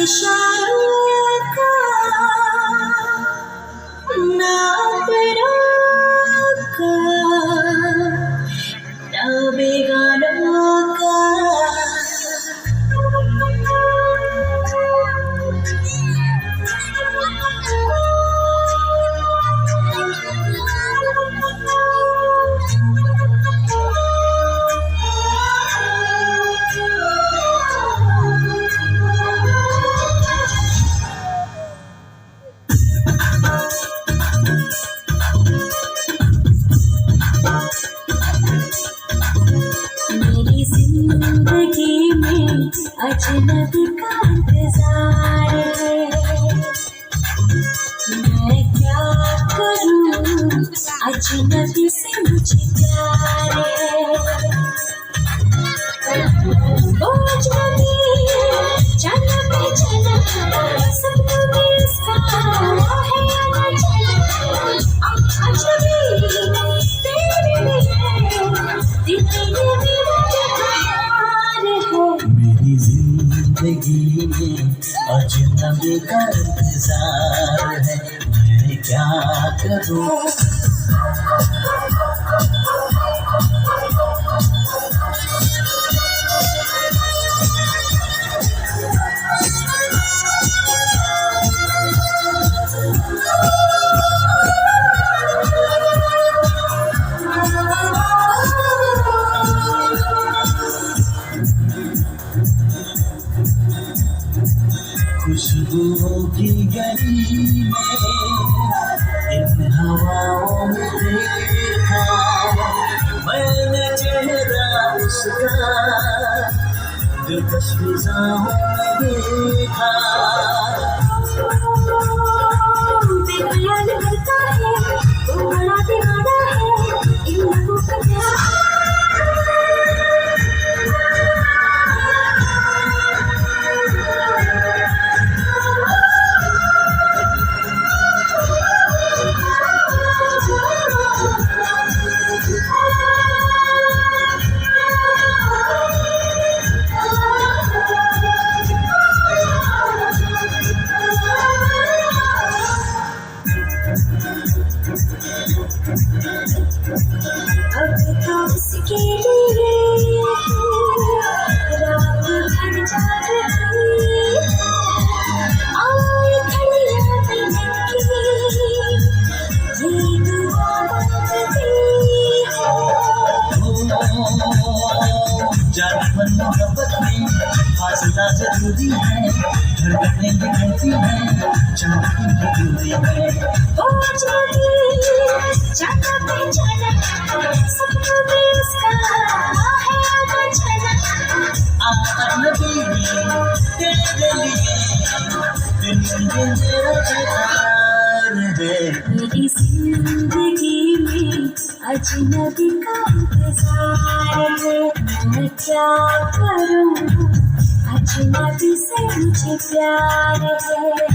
इशारों का ना पराका ना बेगानों का मेरी जिंदगी में अजनबी का इंतजार है। मैं क्या करूं अजनबी से मुझे प्यार है। ओ अजनबी चला पे चला सपनों में उसका है आना चला। अजनबी तेरे लिए दिल ये मेरा प्यार है। मेरी जिंदगी में अजनबी का इंतजार है। मैं क्या करूं खुशबुओं की गली में इन हवाओं में देखा मैंने चेहरा उसका दिलकश फिजाओं में देखा। बेख्याल करता है वो बड़ा दीवाना है इन लोगों का प्यार। अब तो उसके लिए रात भर जाग रही आए खड़िया मिलके ये दुआ मांगती जान मन मोहब्बत में फासला जरूरी है। धड़कनें दिखती हैं चाहती दूरी है। ओ अजनबी चला पे चला सपनों में उसका है आना चला। अजनबी तेरे लिए दिल में मेरा प्यार है। मेरी जिंदगी में अजनबी का इंतजार है। मैं क्या करूं अजनबी से मुझे प्यार है।